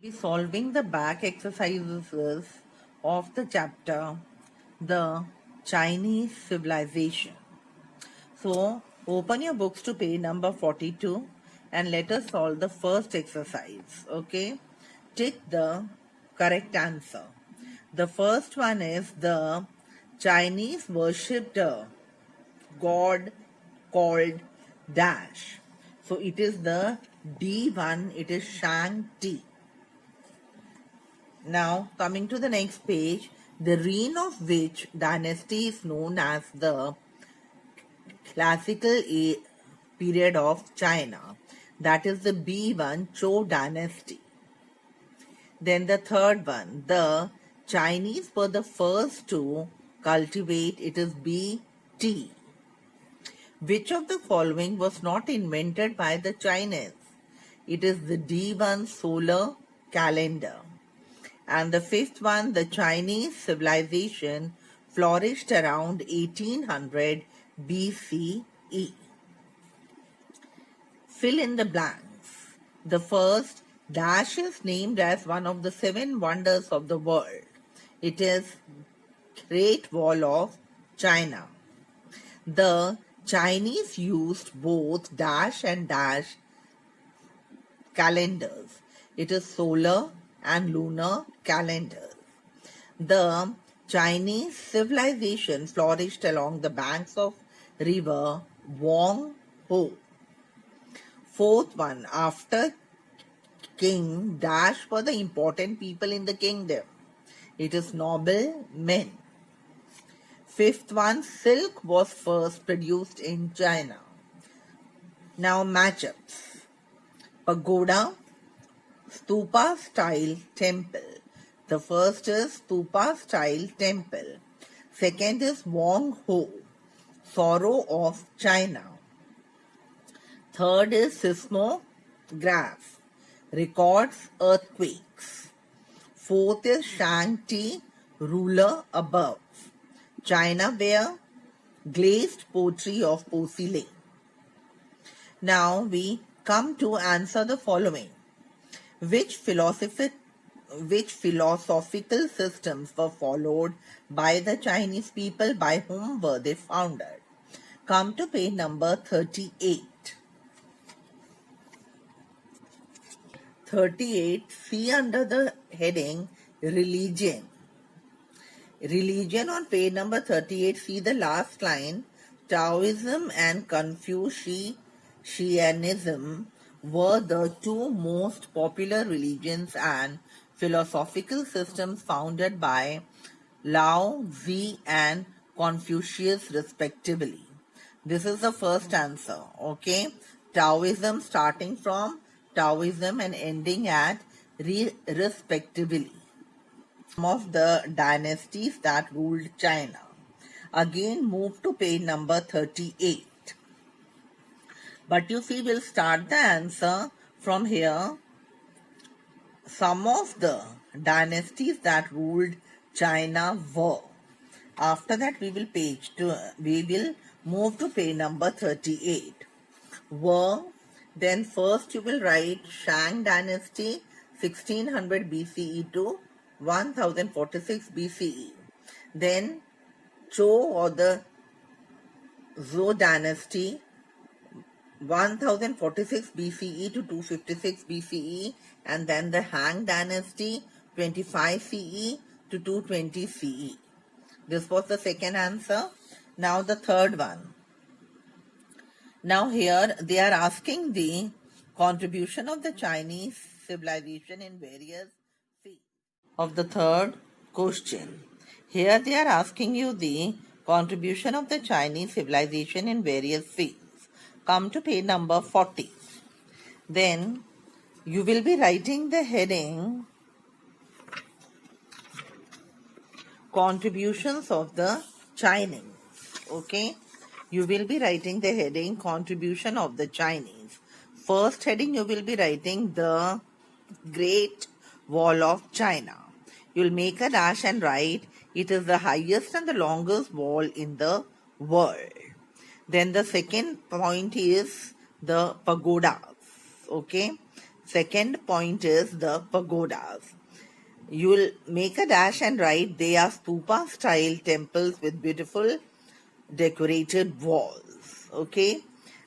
Be solving the back exercises of the chapter The Chinese Civilization. So open your books to page number 42 and let us solve the first exercise. Okay, tick the correct answer. The first one is the Chinese worshipped a god called Dash. So it is the D1, it is Shang Ti. Now, coming to the next page, the reign of which dynasty is known as the classical period of China. That is the B1 Zhou dynasty. Then the third one, the Chinese were the first to cultivate, it is BT. Which of the following was not invented by the Chinese? It is the D1 solar calendar. And the fifth one, the Chinese civilization flourished around 1800 BCE. Fill in the blanks. The first, Dash is named as one of the 7 wonders of the world. It is Great Wall of China. The Chinese used both Dash and Dash calendars. It is solar and lunar calendars. The Chinese civilization flourished along the banks of river Wang Ho. Fourth one, after King Dash were the important people in the kingdom. It is noble men. Fifth one, silk was first produced in China. Now matchups. Pagoda, Stupa style temple. The first is Stupa style temple. Second is Wang Ho, sorrow of China. Third is seismograph, records earthquakes. Fourth is Shang Ti, ruler above. China ware, glazed pottery of porcelain. Now we come to answer the following. Which philosophical systems were followed by the Chinese people? By whom were they founded? Come to page number 38. 38, see under the heading religion. Religion on page number 38, see the last line. Taoism and Confucianism were the two most popular religions and philosophical systems founded by Lao Tzu and Confucius respectively. This is the first answer. Okay, Taoism, starting from Taoism and ending at respectively. Some of the dynasties that ruled China. Again, move to page number 38. But you see, we'll start the answer from here. Some of the dynasties that ruled China were. After that, we will move to page number 38. Were. Then first you will write Shang dynasty 1600 BCE to 1046 BCE. Then Zhou or the Zhou dynasty 1046 BCE to 256 BCE, and then the Han dynasty 25 CE to 220 CE. This was the second answer. Now the third one. Now here they are asking the contribution of the Chinese civilization in various fields. Of the third question. Here they are asking you the contribution of the Chinese civilization in various fields. Come to page number 40. Then you will be writing the heading contributions of the Chinese. Okay, you will be writing the heading contribution of the Chinese. First heading you will be writing the Great Wall of China. You will make a dash and write it is the highest and the longest wall in the world. Then the second point is the pagodas. Okay. Second point is the pagodas. You will make a dash and write they are stupa style temples with beautiful decorated walls. Okay.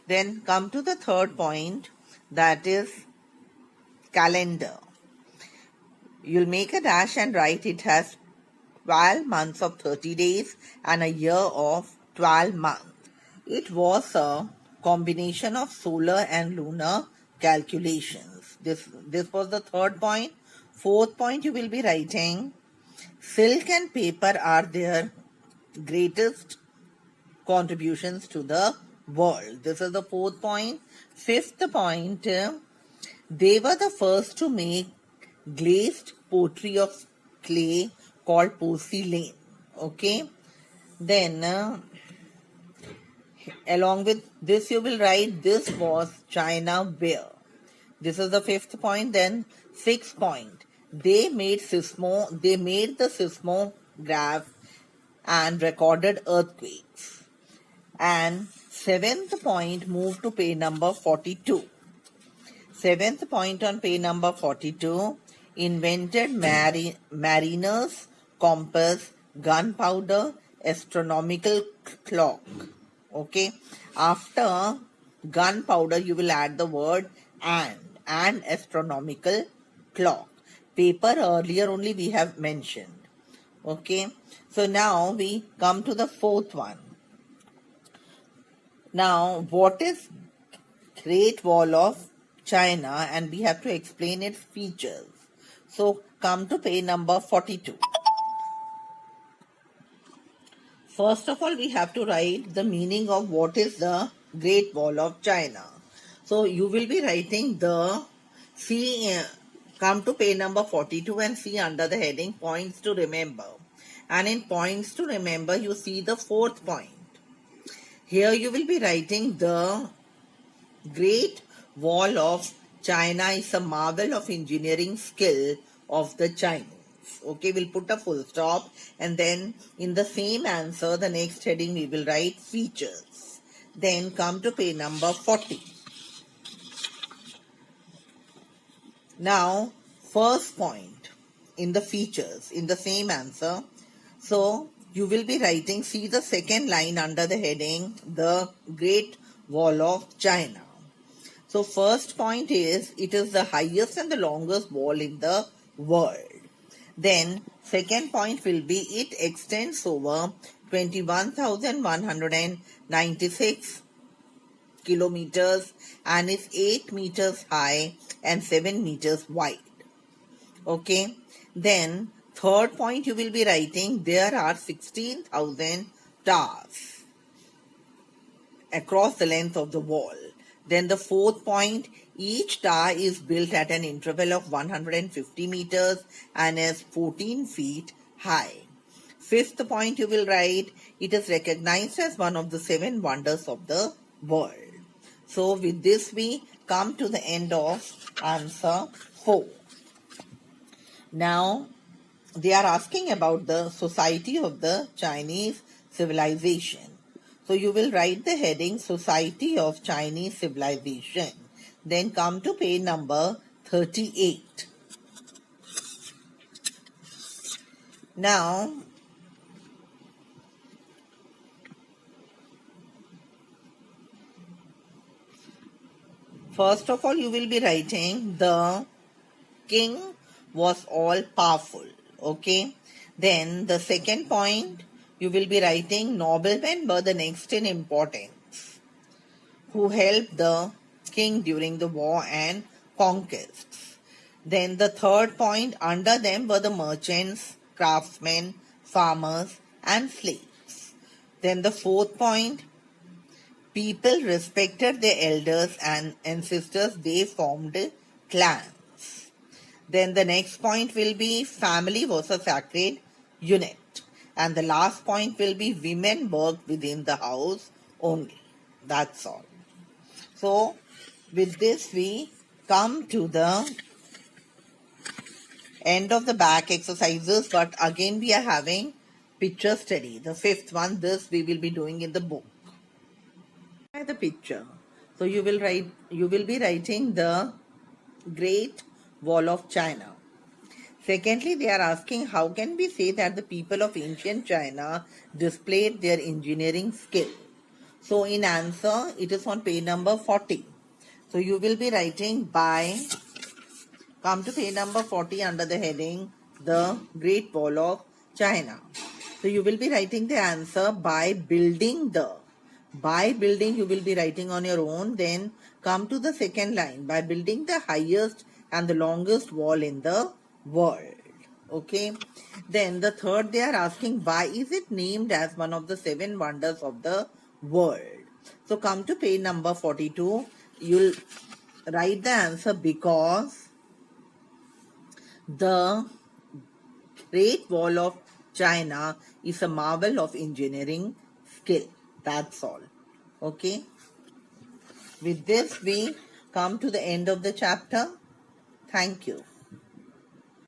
Then come to the third point, that is calendar. You'll make a dash and write it has 12 months of 30 days and a year of 12 months. It was a combination of solar and lunar calculations. This was the third point. Fourth point, you will be writing silk and paper are their greatest contributions to the world. This is the fourth point. Fifth point, they were the first to make glazed pottery of clay called porcelain. Okay. Then along with this you will write this was China ware. This is the fifth point. Then sixth point, they made the seismograph and recorded earthquakes. And seventh point, move to page number 42. Seventh point on page number 42, invented mariner's compass, gunpowder, astronomical clock. Okay. After gunpowder, you will add the word and astronomical clock. Paper earlier only we have mentioned. Okay. So now we come to the fourth one. Now, what is Great Wall of China? And we have to explain its features. So come to page number 42. First of all, we have to write the meaning of what is the Great Wall of China. So you will be writing come to page number 42 and see under the heading points to remember. And in points to remember, you see the fourth point. Here you will be writing the Great Wall of China is a marvel of engineering skill of the Chinese. Okay, we'll put a full stop and then in the same answer, the next heading we will write features. Then come to page number 40. Now, first point in the features, in the same answer. So, you will be writing, see the second line under the heading, the Great Wall of China. So, first point is, it is the highest and the longest wall in the world. Then, second point will be, it extends over 21,196 kilometers and is 8 meters high and 7 meters wide. Okay. Then, third point you will be writing, there are 16,000 towers across the length of the wall. Then the fourth point, each tower is built at an interval of 150 meters and is 14 feet high. Fifth point you will write, it is recognized as one of the 7 wonders of the world. So with this we come to the end of answer 4. Now they are asking about the society of the Chinese civilization. So you will write the heading Society of Chinese Civilization. Then come to page number 38. Now, first of all, you will be writing the king was all powerful. Okay. Then the second point, you will be writing noblemen were the next in importance who helped the king during the war and conquests. Then the third point, under them were the merchants, craftsmen, farmers and slaves. Then the fourth point, people respected their elders and ancestors, they formed clans. Then the next point will be family was a sacred unit. And the last point will be women worked within the house only. That's all. So, with this we come to the end of the back exercises. But again we are having picture study. The fifth one, this we will be doing in the book. The picture. So, you will be writing the Great Wall of China. Secondly, they are asking how can we say that the people of ancient China displayed their engineering skill. So in answer, it is on page number 40. So you will be writing come to page number 40 under the heading the Great Wall of China. So you will be writing the answer by building you will be writing on your own. Then come to the second line, by building the highest and the longest wall in the world. Okay. Then the third, they are asking why is it named as one of the 7 wonders of the world. So come to page number 42. You'll write the answer because the Great Wall of China is a marvel of engineering skill. That's all. Okay. With this, we come to the end of the chapter. Thank you.